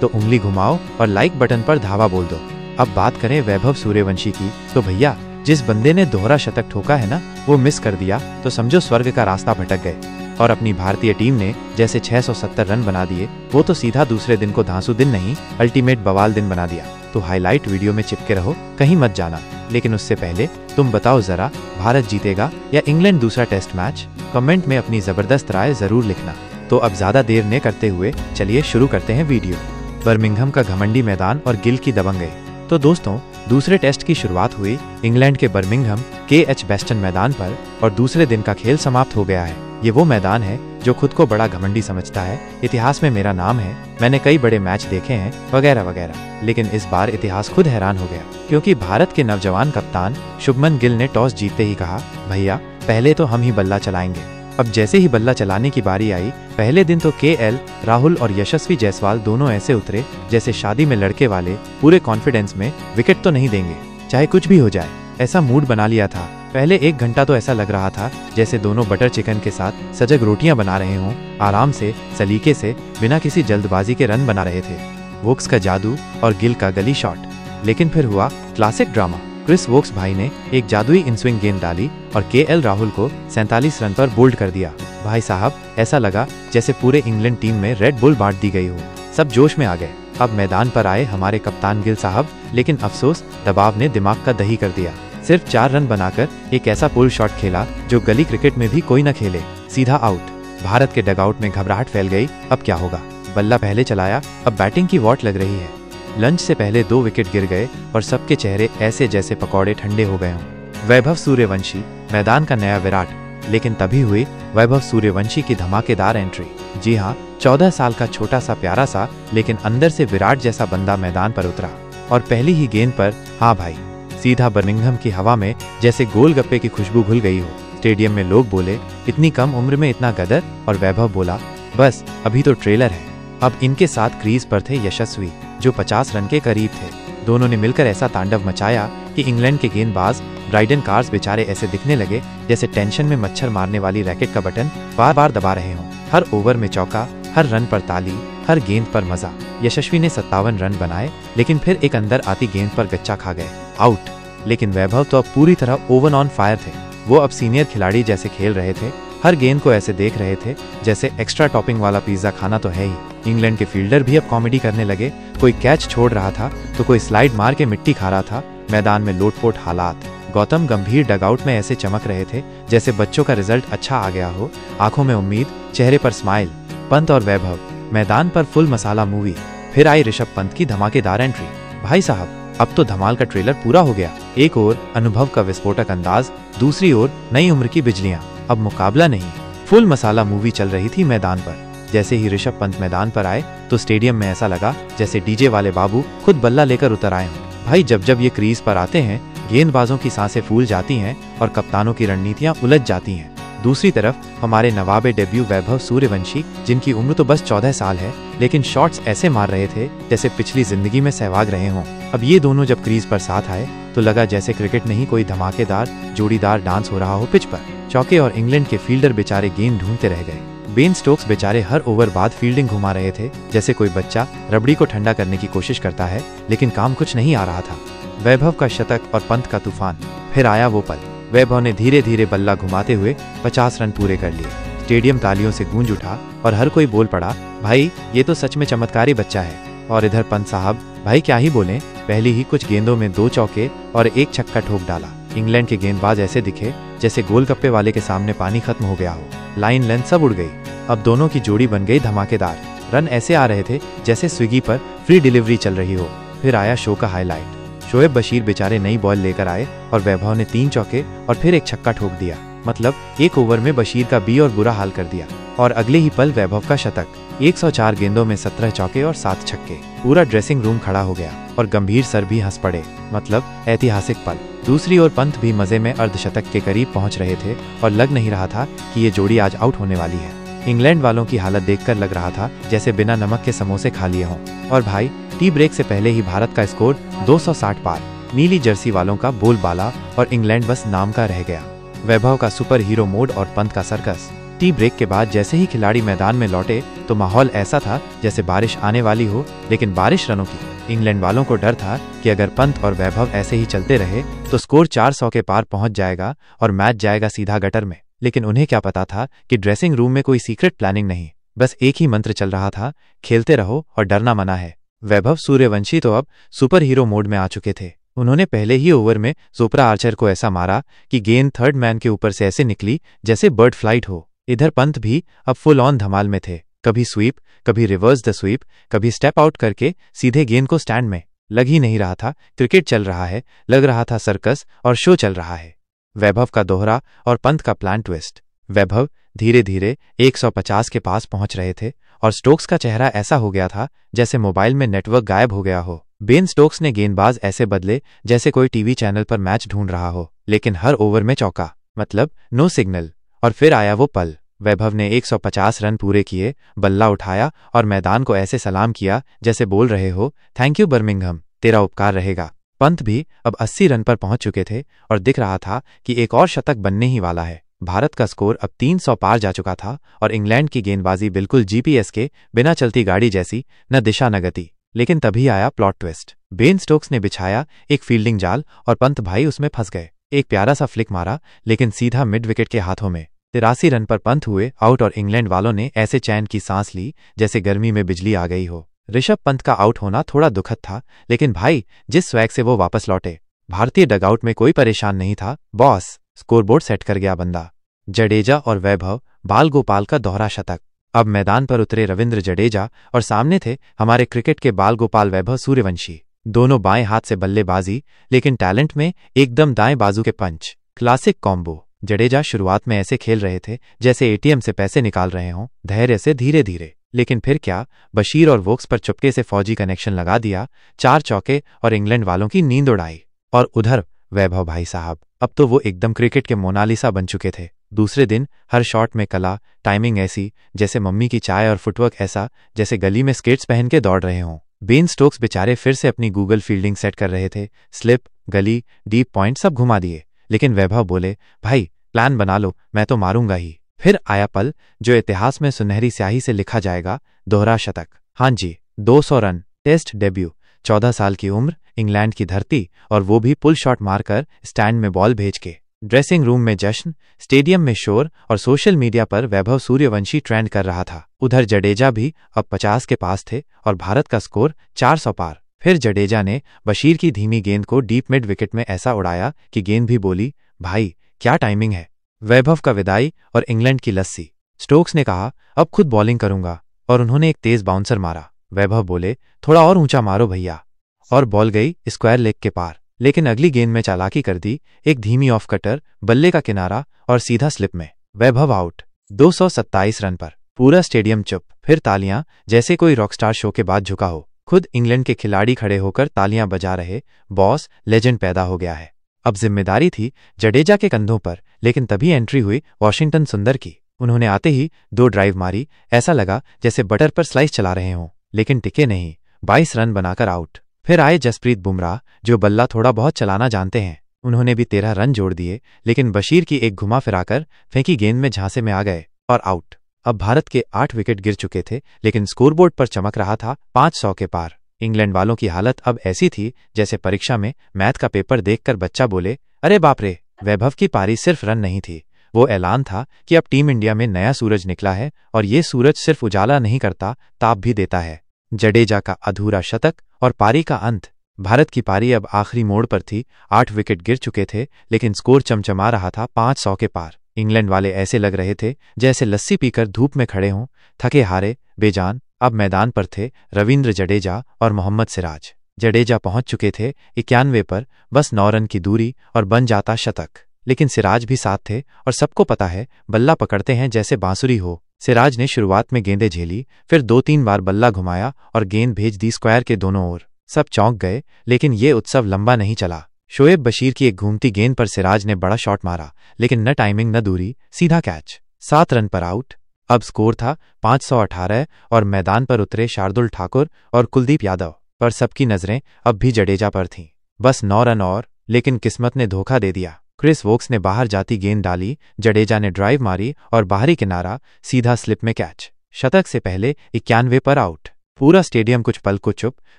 तो उंगली घुमाओ और लाइक बटन पर धावा बोल दो। अब बात करें वैभव सूर्यवंशी की, तो भैया जिस बंदे ने दोहरा शतक ठोका है ना, वो मिस कर दिया तो समझो स्वर्ग का रास्ता भटक गए। और अपनी भारतीय टीम ने जैसे 670 रन बना दिए, वो तो सीधा दूसरे दिन को धांसू दिन नहीं, अल्टीमेट बवाल दिन बना दिया। तो हाईलाइट वीडियो में चिपके रहो, कहीं मत जाना। लेकिन उससे पहले तुम बताओ जरा, भारत जीतेगा या इंग्लैंड दूसरा टेस्ट मैच? कमेंट में अपनी जबरदस्त राय जरूर लिखना। तो अब ज्यादा देर न करते हुए चलिए शुरू करते हैं वीडियो। बर्मिंघम का घमंडी मैदान और गिल की दबंगई। तो दोस्तों, दूसरे टेस्ट की शुरुआत हुई इंग्लैंड के बर्मिंघम KH बेस्टन मैदान पर और दूसरे दिन का खेल समाप्त हो गया है। ये वो मैदान है जो खुद को बड़ा घमंडी समझता है, इतिहास में मेरा नाम है, मैंने कई बड़े मैच देखे हैं, वगैरह वगैरह। लेकिन इस बार इतिहास खुद हैरान हो गया, क्योंकि भारत के नौजवान कप्तान शुभमन गिल ने टॉस जीतते ही कहा, भैया पहले तो हम ही बल्ला चलाएंगे। अब जैसे ही बल्ला चलाने की बारी आई, पहले दिन तो KL राहुल और यशस्वी जायसवाल दोनों ऐसे उतरे जैसे शादी में लड़के वाले, पूरे कॉन्फिडेंस में विकेट तो नहीं देंगे, चाहे कुछ भी हो जाए, ऐसा मूड बना लिया था। पहले 1 घंटा तो ऐसा लग रहा था जैसे दोनों बटर चिकन के साथ सजग रोटियां बना रहे हों, आराम से, सलीके से, बिना किसी जल्दबाजी के रन बना रहे थे। वोक्स का जादू और गिल का गली शॉट। लेकिन फिर हुआ क्लासिक ड्रामा। क्रिस वोक्स भाई ने एक जादुई इनस्विंग गेंद डाली और KL राहुल को 47 रन पर बोल्ड कर दिया। भाई साहब, ऐसा लगा जैसे पूरे इंग्लैंड टीम में रेड बुल बांट दी गई हो। सब जोश में आ गए। अब मैदान पर आए हमारे कप्तान गिल साहब, लेकिन अफसोस दबाव ने दिमाग का दही कर दिया। सिर्फ 4 रन बनाकर एक ऐसा पुल शॉट खेला जो गली क्रिकेट में भी कोई न खेले, सीधा आउट। भारत के डगआउट में घबराहट फैल गई, अब क्या होगा? बल्ला पहले चलाया, अब बैटिंग की वॉट लग रही है। लंच से पहले 2 विकेट गिर गए और सबके चेहरे ऐसे जैसे पकौड़े ठंडे हो गए हों। वैभव सूर्यवंशी मैदान का नया विराट, लेकिन तभी हुई वैभव सूर्यवंशी की धमाकेदार एंट्री। जी हाँ, 14 साल का छोटा सा प्यारा सा लेकिन अंदर से विराट जैसा बंदा मैदान पर उतरा और पहली ही गेंद पर, हाँ भाई, सीधा बर्मिंघम की हवा में जैसे गोलगप्पे की खुशबू घुल गई हो। स्टेडियम में लोग बोले, इतनी कम उम्र में इतना गदर, और वैभव बोला, बस अभी तो ट्रेलर है। अब इनके साथ क्रीज पर थे यशस्वी, जो 50 रन के करीब थे। दोनों ने मिलकर ऐसा तांडव मचाया कि इंग्लैंड के गेंदबाज ब्राइडन कार्स बेचारे ऐसे दिखने लगे जैसे टेंशन में मच्छर मारने वाली रैकेट का बटन बार बार दबा रहे हों। हर ओवर में चौका, हर रन पर ताली, हर गेंद पर मजा। यशस्वी ने 57 रन बनाए, लेकिन फिर एक अंदर आती गेंद पर गच्चा खा गए, आउट। लेकिन वैभव तो अब पूरी तरह ओवन ऑन फायर थे। वो अब सीनियर खिलाड़ी जैसे खेल रहे थे, हर गेंद को ऐसे देख रहे थे जैसे एक्स्ट्रा टॉपिंग वाला पिज्जा खाना तो है ही। इंग्लैंड के फील्डर भी अब कॉमेडी करने लगे, कोई कैच छोड़ रहा था तो कोई स्लाइड मार के मिट्टी खा रहा था। मैदान में लोटपोट हालात। गौतम गंभीर डगआउट में ऐसे चमक रहे थे जैसे बच्चों का रिजल्ट अच्छा आ गया हो, आंखों में उम्मीद, चेहरे पर स्माइल। पंत और वैभव मैदान पर फुल मसाला मूवी। फिर आई ऋषभ पंत की धमाकेदार एंट्री। भाई साहब, अब तो धमाल का ट्रेलर पूरा हो गया। एक ओर अनुभव का विस्फोटक अंदाज, दूसरी ओर नई उम्र की बिजलियां। अब मुकाबला नहीं, फुल मसाला मूवी चल रही थी मैदान पर। जैसे ही ऋषभ पंत मैदान पर आए तो स्टेडियम में ऐसा लगा जैसे डीजे वाले बाबू खुद बल्ला लेकर उतर आए हों। भाई, जब ये क्रीज पर आते हैं, गेंदबाजों की सांसें फूल जाती हैं और कप्तानों की रणनीतियां उलझ जाती हैं। दूसरी तरफ हमारे नवाबे डेब्यू वैभव सूर्यवंशी, जिनकी उम्र तो बस 14 साल है, लेकिन शॉट्स ऐसे मार रहे थे जैसे पिछली जिंदगी में सहवाग रहे हों। अब ये दोनों जब क्रीज पर साथ आए तो लगा जैसे क्रिकेट नहीं, कोई धमाकेदार जोड़ीदार डांस हो रहा हो पिच पर। चौके और इंग्लैंड के फील्डर बेचारे गेंद ढूंढते रह गए। बेन स्टोक्स बेचारे हर ओवर बाद फील्डिंग घुमा रहे थे जैसे कोई बच्चा रबड़ी को ठंडा करने की कोशिश करता है, लेकिन काम कुछ नहीं आ रहा था। वैभव का शतक और पंत का तूफान। फिर आया वो पल। वैभव ने धीरे धीरे बल्ला घुमाते हुए 50 रन पूरे कर लिए। स्टेडियम तालियों से गूंज उठा और हर कोई बोल पड़ा, भाई ये तो सच में चमत्कारी बच्चा है। और इधर पंत साहब, भाई क्या ही बोलें, पहली ही कुछ गेंदों में 2 चौके और 1 छक्का ठोक डाला। इंग्लैंड के गेंदबाज ऐसे दिखे जैसे गोलगप्पे वाले के सामने पानी खत्म हो गया हो। लाइन लेंथ सब उड़ गई। अब दोनों की जोड़ी बन गई धमाकेदार। रन ऐसे आ रहे थे जैसे स्विगी पर फ्री डिलीवरी चल रही हो। फिर आया शो का हाईलाइट। शोएब बशीर बेचारे नई बॉल लेकर आए और वैभव ने 3 चौके और फिर 1 छक्का ठोक दिया। मतलब एक ओवर में बशीर का भी और बुरा हाल कर दिया। और अगले ही पल वैभव का शतक। 104 गेंदों में 17 चौके और 7 छक्के। पूरा ड्रेसिंग रूम खड़ा हो गया और गंभीर सर भी हंस पड़े। मतलब ऐतिहासिक पल। दूसरी ओर पंत भी मजे में अर्धशतक के करीब पहुंच रहे थे और लग नहीं रहा था कि ये जोड़ी आज आउट होने वाली है। इंग्लैंड वालों की हालत देखकर लग रहा था जैसे बिना नमक के समोसे खा लिए हों। और भाई, टी ब्रेक से पहले ही भारत का स्कोर 260 पार। नीली जर्सी वालों का बोलबाला और इंग्लैंड बस नाम का रह गया। वैभव का सुपर हीरो मोड और पंत का सर्कस। टी ब्रेक के बाद जैसे ही खिलाड़ी मैदान में लौटे तो माहौल ऐसा था जैसे बारिश आने वाली हो, लेकिन बारिश रनों की। इंग्लैंड वालों को डर था कि अगर पंत और वैभव ऐसे ही चलते रहे तो स्कोर 400 के पार पहुंच जाएगा और मैच जाएगा सीधा गटर में। लेकिन उन्हें क्या पता था कि ड्रेसिंग रूम में कोई सीक्रेट प्लानिंग नहीं, बस एक ही मंत्र चल रहा था, खेलते रहो और डरना मना है। वैभव सूर्यवंशी तो अब सुपर हीरो मोड में आ चुके थे। उन्होंने पहले ही ओवर में जोफ्रा आर्चर को ऐसा मारा कि गेंद थर्ड मैन के ऊपर से ऐसे निकली जैसे बर्ड फ्लाइट हो। इधर पंत भी अब फुल ऑन धमाल में थे। कभी स्वीप, कभी रिवर्स द स्वीप, कभी स्टेप आउट करके सीधे गेंद को स्टैंड में। लग ही नहीं रहा था क्रिकेट चल रहा है, लग रहा था सर्कस और शो चल रहा है। वैभव का दोहरा और पंत का प्लान ट्विस्ट। वैभव धीरे धीरे 150 के पास पहुंच रहे थे और स्टोक्स का चेहरा ऐसा हो गया था जैसे मोबाइल में नेटवर्क गायब हो गया हो। बेन स्टोक्स ने गेंदबाज ऐसे बदले जैसे कोई टीवी चैनल पर मैच ढूंढ रहा हो, लेकिन हर ओवर में चौका, मतलब नो सिग्नल। और फिर आया वो पल। वैभव ने 150 रन पूरे किए, बल्ला उठाया और मैदान को ऐसे सलाम किया जैसे बोल रहे हो, थैंक यू बर्मिंघम, तेरा उपकार रहेगा। पंत भी अब 80 रन पर पहुंच चुके थे और दिख रहा था कि एक और शतक बनने ही वाला है। भारत का स्कोर अब 300 पार जा चुका था और इंग्लैंड की गेंदबाजी बिल्कुल जीपीएस के बिना चलती गाड़ी जैसी, न दिशा न गति। लेकिन तभी आया प्लॉट ट्विस्ट। बेन स्टोक्स ने बिछाया एक फील्डिंग जाल और पंत भाई उसमें फंस गए। एक प्यारा सा फ्लिक मारा, लेकिन सीधा मिड विकेट के हाथों में। 83 रन पर पंत हुए आउट और इंग्लैंड वालों ने ऐसे चैन की सांस ली जैसे गर्मी में बिजली आ गई हो। ऋषभ पंत का आउट होना थोड़ा दुखद था, लेकिन भाई जिस स्वैग से वो वापस लौटे, भारतीय डगआउट में कोई परेशान नहीं था। बॉस, स्कोरबोर्ड सेट कर गया बंदा। जडेजा और वैभव, बाल गोपाल का दोहरा शतक। अब मैदान पर उतरे रविंद्र जडेजा और सामने थे हमारे क्रिकेट के बाल गोपाल वैभव सूर्यवंशी। दोनों बाएं हाथ से बल्लेबाजी, लेकिन टैलेंट में एकदम दाएं बाजू के पंच। Classic combo. जडेजा शुरुआत में ऐसे खेल रहे थे जैसे एटीएम से पैसे निकाल रहे हों, धैर्य से धीरे धीरे। लेकिन फिर क्या, बशीर और वोक्स पर चुपके से फौजी कनेक्शन लगा दिया, 4 चौके और इंग्लैंड वालों की नींद उड़ाई। और उधर वैभव भाई साहब, अब तो वो एकदम क्रिकेट के मोनालिसा बन चुके थे। दूसरे दिन हर शॉट में कला, टाइमिंग ऐसी जैसे मम्मी की चाय और फुटवर्क ऐसा जैसे गली में स्केट्स पहन के दौड़ रहे हों। बेन स्टोक्स बेचारे फिर से अपनी गूगल फील्डिंग सेट कर रहे थे। स्लिप, गली, डीप पॉइंट सब घुमा दिए। लेकिन वैभव बोले, भाई प्लान बना लो, मैं तो मारूंगा ही। फिर आया पल जो इतिहास में सुनहरी स्याही से लिखा जाएगा, दोहरा शतक। हाँ जी, 200 रन, टेस्ट डेब्यू, 14 साल की उम्र, इंग्लैंड की धरती, और वो भी पुल शॉट मारकर स्टैंड में बॉल भेज के। ड्रेसिंग रूम में जश्न, स्टेडियम में शोर और सोशल मीडिया पर वैभव सूर्यवंशी ट्रेंड कर रहा था। उधर जडेजा भी अब 50 के पास थे और भारत का स्कोर 400 पार। फिर जडेजा ने बशीर की धीमी गेंद को डीप मिड विकेट में ऐसा उड़ाया कि गेंद भी बोली, भाई क्या टाइमिंग है। वैभव का विदाई और इंग्लैंड की लस्सी। स्टोक्स ने कहा, अब खुद बॉलिंग करूंगा, और उन्होंने एक तेज बाउंसर मारा। वैभव बोले, थोड़ा और ऊंचा मारो भैया, और बॉल गई स्क्वायर लेग के पार। लेकिन अगली गेंद में चालाकी कर दी, एक धीमी ऑफ कटर, बल्ले का किनारा और सीधा स्लिप में। वैभव आउट। 227 रन पर पूरा स्टेडियम चुप। फिर तालियां, जैसे कोई रॉकस्टार शो के बाद झुका हो। खुद इंग्लैंड के खिलाड़ी खड़े होकर तालियां बजा रहे। बॉस, लेजेंड पैदा हो गया है। अब जिम्मेदारी थी जडेजा के कंधों पर, लेकिन तभी एंट्री हुई वॉशिंगटन सुंदर की। उन्होंने आते ही 2 ड्राइव मारी, ऐसा लगा जैसे बटर पर स्लाइस चला रहे हों, लेकिन टिके नहीं। 22 रन बनाकर आउट। फिर आए जसप्रीत बुमराह, जो बल्ला थोड़ा बहुत चलाना जानते हैं। उन्होंने भी 13 रन जोड़ दिए, लेकिन बशीर की एक घुमा फिराकर फेंकी गेंद में झांसे में आ गए और आउट। अब भारत के 8 विकेट गिर चुके थे, लेकिन स्कोरबोर्ड पर चमक रहा था 500 के पार। इंग्लैंड वालों की हालत अब ऐसी थी जैसे परीक्षा में मैथ का पेपर देखकर बच्चा बोले, अरे बाप रे। वैभव की पारी सिर्फ रन नहीं थी, वो ऐलान था कि अब टीम इंडिया में नया सूरज निकला है, और ये सूरज सिर्फ उजाला नहीं करता, ताप भी देता है। जडेजा का अधूरा शतक और पारी का अंत। भारत की पारी अब आखिरी मोड़ पर थी। 8 विकेट गिर चुके थे, लेकिन स्कोर चमचमा रहा था 500 के पार। इंग्लैंड वाले ऐसे लग रहे थे जैसे लस्सी पीकर धूप में खड़े हों, थके हारे, बेजान। अब मैदान पर थे रविंद्र जडेजा और मोहम्मद सिराज। जडेजा पहुंच चुके थे 91 पर, बस 9 रन की दूरी और बन जाता शतक। लेकिन सिराज भी साथ थे, और सबको पता है बल्ला पकड़ते हैं जैसे बांसुरी हो। सिराज ने शुरुआत में गेंदें झेली, फिर 2-3 बार बल्ला घुमाया और गेंद भेज दी स्क्वायर के दोनों ओर। सब चौंक गए, लेकिन ये उत्सव लंबा नहीं चला। शोएब बशीर की एक घूमती गेंद पर सिराज ने बड़ा शॉट मारा, लेकिन न टाइमिंग न दूरी, सीधा कैच। 7 रन पर आउट। अब स्कोर था 518 और मैदान पर उतरे शार्दुल ठाकुर और कुलदीप यादव, पर सबकी नजरें अब भी जडेजा पर थीं। बस 9 रन और, लेकिन किस्मत ने धोखा दे दिया। क्रिस वोक्स ने बाहर जाती गेंद डाली, जडेजा ने ड्राइव मारी और बाहरी किनारा, सीधा स्लिप में कैच। शतक से पहले 91 पर आउट। पूरा स्टेडियम कुछ पल को चुप,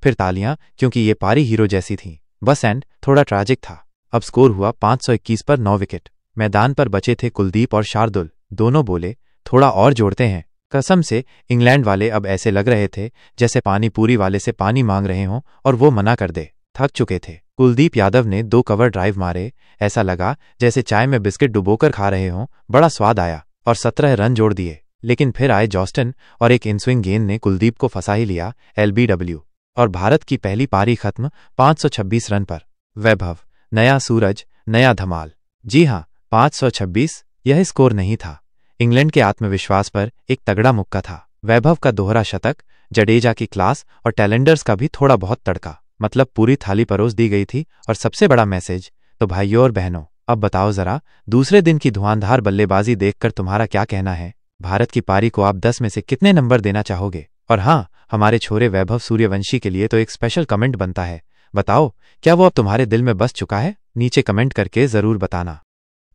फिर तालियां, क्योंकि ये पारी हीरो जैसी थी। बस एंड थोड़ा ट्रैजिक था। अब स्कोर हुआ 521 पर 9 विकेट। मैदान पर बचे थे कुलदीप और शार्दुल। दोनों बोले, थोड़ा और जोड़ते हैं। कसम से इंग्लैंड वाले अब ऐसे लग रहे थे जैसे पानी पूरी वाले से पानी मांग रहे हों और वो मना कर दे। थक चुके थे। कुलदीप यादव ने 2 कवर ड्राइव मारे, ऐसा लगा जैसे चाय में बिस्किट डुबोकर खा रहे हों। बड़ा स्वाद आया, और 17 रन जोड़ दिए। लेकिन फिर आए जॉस्टन, और एक इनस्विंग गेंद ने कुलदीप को फंसा ही लिया, LBW, और भारत की पहली पारी खत्म 526 रन पर। वैभव, नया सूरज, नया धमाल। जी हां, 526, यह स्कोर नहीं था। इंग्लैंड के आत्मविश्वास पर एक तगड़ा मुक्का था। वैभव का दोहरा शतक, जडेजा की क्लास और टैलेंडर्स का भी थोड़ा बहुत तड़का। मतलब पूरी थाली परोस दी गई थी। और सबसे बड़ा मैसेज, तो भाइयों और बहनों, अब बताओ जरा, दूसरे दिन की धुआंधार बल्लेबाजी देखकर तुम्हारा क्या कहना है? भारत की पारी को आप 10 में से कितने नंबर देना चाहोगे? और हाँ, हमारे छोरे वैभव सूर्यवंशी के लिए तो एक स्पेशल कमेंट बनता है। बताओ, क्या वो अब तुम्हारे दिल में बस चुका है? नीचे कमेंट करके जरूर बताना।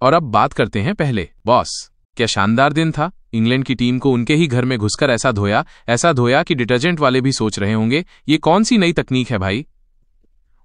और अब बात करते हैं पहले बॉस। क्या शानदार दिन था। इंग्लैंड की टीम को उनके ही घर में घुसकर ऐसा धोया कि डिटर्जेंट वाले भी सोच रहे होंगे ये कौन सी नई तकनीक है भाई।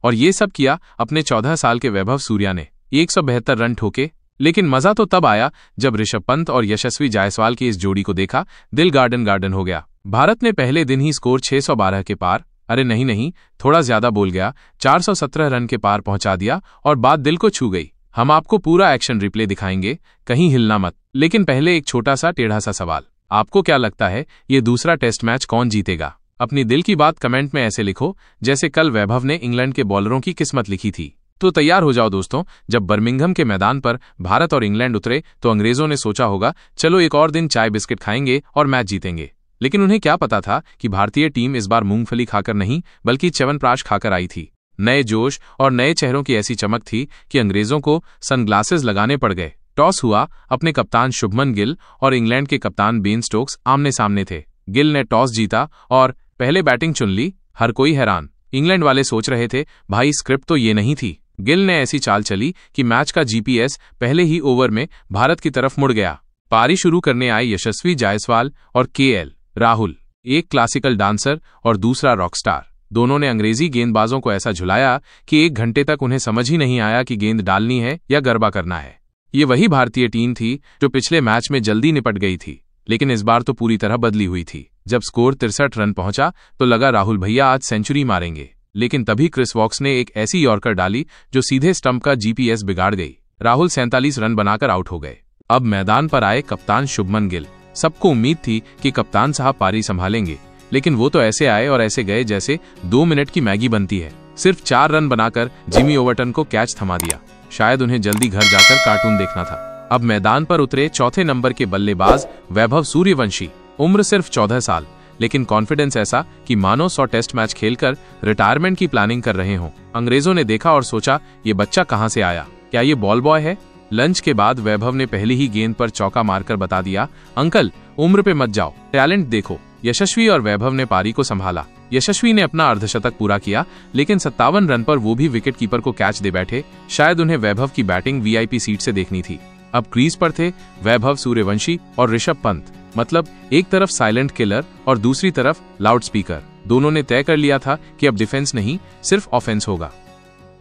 और ये सब किया अपने 14 साल के वैभव सूर्या ने। 172 रन ठोके। लेकिन मजा तो तब आया जब ऋषभ पंत और यशस्वी जायसवाल की इस जोड़ी को देखा। दिल गार्डन हो गया। भारत ने पहले दिन ही स्कोर 612 के पार, अरे नहीं, थोड़ा ज्यादा बोल गया, 417 रन के पार पहुंचा दिया, और बात दिल को छू गई। हम आपको पूरा एक्शन रिप्ले दिखाएंगे, कहीं हिलना मत। लेकिन पहले एक छोटा सा टेढ़ा सा सवाल, आपको क्या लगता है ये दूसरा टेस्ट मैच कौन जीतेगा? अपनी दिल की बात कमेंट में ऐसे लिखो जैसे कल वैभव ने इंग्लैंड के बॉलरों की किस्मत लिखी थी। तो तैयार हो जाओ दोस्तों, जब बर्मिंघम के मैदान पर भारत और इंग्लैंड उतरे तो अंग्रेजों ने सोचा होगा चलो एक और दिन चाय बिस्किट खाएंगे और मैच जीतेंगे। लेकिन उन्हें क्या पता था कि भारतीय टीम इस बार मूंगफली खाकर नहीं बल्कि च्यवनप्राश खाकर आई थी। नए जोश और नए चेहरों की ऐसी चमक थी कि अंग्रेजों को सनग्लासेस लगाने पड़ गए। टॉस हुआ, अपने कप्तान शुभमन गिल और इंग्लैंड के कप्तान बेन स्टोक्स आमने सामने थे। गिल ने टॉस जीता और पहले बैटिंग चुन ली। हर कोई हैरान। इंग्लैंड वाले सोच रहे थे भाई स्क्रिप्ट तो ये नहीं थी। गिल ने ऐसी चाल चली कि मैच का GPS पहले ही ओवर में भारत की तरफ मुड़ गया। पारी शुरू करने आए यशस्वी जायसवाल और केएल राहुल, एक क्लासिकल डांसर और दूसरा रॉकस्टार। दोनों ने अंग्रेजी गेंदबाजों को ऐसा झुलाया कि 1 घंटे तक उन्हें समझ ही नहीं आया कि गेंद डालनी है या गरबा करना है। ये वही भारतीय टीम थी जो पिछले मैच में जल्दी निपट गई थी, लेकिन इस बार तो पूरी तरह बदली हुई थी। जब स्कोर 63 रन पहुंचा तो लगा राहुल भैया आज सेंचुरी मारेंगे, लेकिन तभी क्रिस वॉक्स ने एक ऐसी यॉर्कर डाली जो सीधे स्टंप का जीपीएस बिगाड़ गई। राहुल 47 रन बनाकर आउट हो गए। अब मैदान पर आए कप्तान शुभमन गिल। सबको उम्मीद थी कि कप्तान साहब पारी संभालेंगे, लेकिन वो तो ऐसे आए और ऐसे गए जैसे 2 मिनट की मैगी बनती है। सिर्फ 4 रन बनाकर जिमी ओवरटन को कैच थमा दिया। शायद उन्हें जल्दी घर जाकर कार्टून देखना था। अब मैदान पर उतरे चौथे नंबर के बल्लेबाज वैभव सूर्यवंशी। उम्र सिर्फ 14 साल, लेकिन कॉन्फिडेंस ऐसा कि मानो 100 टेस्ट मैच खेलकर रिटायरमेंट की प्लानिंग कर रहे हों। अंग्रेजों ने देखा और सोचा, ये बच्चा कहां से आया, क्या ये बॉल बॉय है? लंच के बाद वैभव ने पहली ही गेंद पर चौका मारकर बता दिया, अंकल उम्र पे मत जाओ, टैलेंट देखो। यशस्वी और वैभव ने पारी को संभाला। यशस्वी ने अपना अर्धशतक पूरा किया, लेकिन 57 रन पर वो भी विकेट कीपर को कैच दे बैठे। शायद उन्हें वैभव की बैटिंग वीआईपी सीट से देखनी थी। अब क्रीज पर थे वैभव सूर्यवंशी और ऋषभ पंत। मतलब एक तरफ साइलेंट किलर और दूसरी तरफ लाउड स्पीकर। दोनों ने तय कर लिया था कि अब डिफेंस नहीं, सिर्फ ऑफेंस होगा।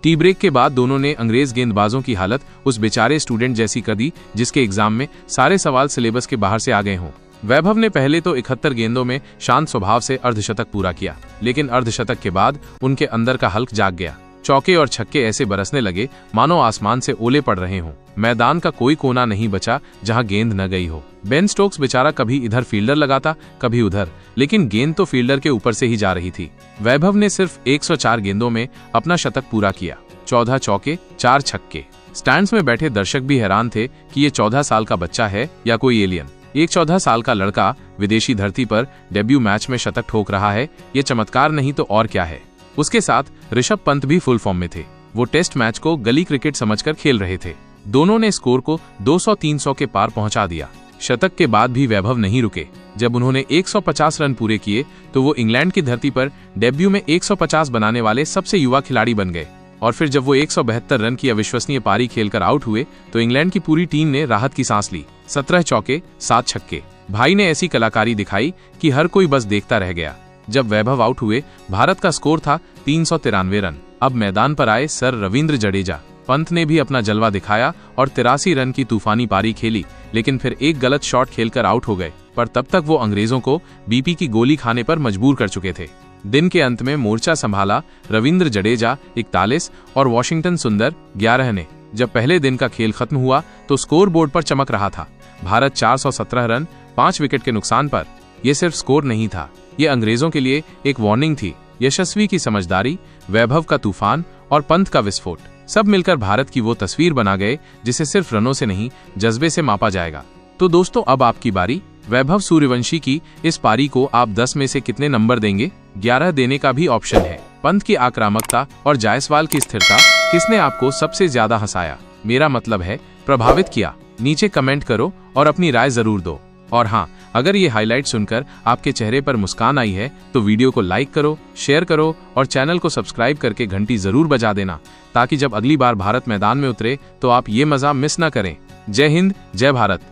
टी ब्रेक के बाद दोनों ने अंग्रेज गेंदबाजों की हालत उस बेचारे स्टूडेंट जैसी कर दी जिसके एग्जाम में सारे सवाल सिलेबस के बाहर से आ गए हों। वैभव ने पहले तो 71 गेंदों में शांत स्वभाव से अर्धशतक पूरा किया, लेकिन अर्धशतक के बाद उनके अंदर का हल्क जाग गया। चौके और छक्के ऐसे बरसने लगे मानो आसमान से ओले पड़ रहे हों। मैदान का कोई कोना नहीं बचा जहां गेंद न गई हो। बेन स्टोक्स बेचारा कभी इधर फील्डर लगाता, कभी उधर, लेकिन गेंद तो फील्डर के ऊपर से ही जा रही थी। वैभव ने सिर्फ 104 गेंदों में अपना शतक पूरा किया। 14 चौके, 4 छक्के। स्टैंड्स में बैठे दर्शक भी हैरान थे कि ये 14 साल का बच्चा है या कोई एलियन। एक 14 साल का लड़का विदेशी धरती पर डेब्यू मैच में शतक ठोक रहा है, ये चमत्कार नहीं तो और क्या है। उसके साथ ऋषभ पंत भी फुल फॉर्म में थे। वो टेस्ट मैच को गली क्रिकेट समझकर खेल रहे थे। दोनों ने स्कोर को 200-300 के पार पहुंचा दिया। शतक के बाद भी वैभव नहीं रुके। जब उन्होंने 150 रन पूरे किए तो वो इंग्लैंड की धरती पर डेब्यू में 150 बनाने वाले सबसे युवा खिलाड़ी बन गए। और फिर जब वो 172 रन की अविश्वसनीय पारी खेलकर आउट हुए तो इंग्लैंड की पूरी टीम ने राहत की सांस ली। 17 चौके, 7 छक्के। भाई ने ऐसी कलाकारी दिखाई कि हर कोई बस देखता रह गया। जब वैभव आउट हुए, भारत का स्कोर था 393 रन। अब मैदान पर आए सर रविंद्र जडेजा। पंत ने भी अपना जलवा दिखाया और 83 रन की तूफानी पारी खेली, लेकिन फिर एक गलत शॉट खेलकर आउट हो गए। पर तब तक वो अंग्रेजों को बीपी की गोली खाने पर मजबूर कर चुके थे। दिन के अंत में मोर्चा संभाला रविंद्र जडेजा 41 और वॉशिंगटन सुंदर 11 ने। जब पहले दिन का खेल खत्म हुआ तो स्कोर बोर्ड पर चमक रहा था, भारत 417 रन 5 विकेट के नुकसान पर। यह सिर्फ स्कोर नहीं था, ये अंग्रेजों के लिए एक वार्निंग थी। यशस्वी की समझदारी, वैभव का तूफान और पंत का विस्फोट, सब मिलकर भारत की वो तस्वीर बना गए जिसे सिर्फ रनों से नहीं, जज्बे से मापा जाएगा। तो दोस्तों, अब आपकी बारी। वैभव सूर्यवंशी की इस पारी को आप 10 में से कितने नंबर देंगे? 11 देने का भी ऑप्शन है। पंत की आक्रामकता और जायसवाल की स्थिरता, किसने आपको सबसे ज्यादा हंसाया, मेरा मतलब है प्रभावित किया? नीचे कमेंट करो और अपनी राय जरूर दो। और हाँ, अगर ये हाईलाइट सुनकर आपके चेहरे पर मुस्कान आई है तो वीडियो को लाइक करो, शेयर करो और चैनल को सब्सक्राइब करके घंटी जरूर बजा देना, ताकि जब अगली बार भारत मैदान में उतरे तो आप ये मजा मिस ना करें। जय हिंद, जय भारत।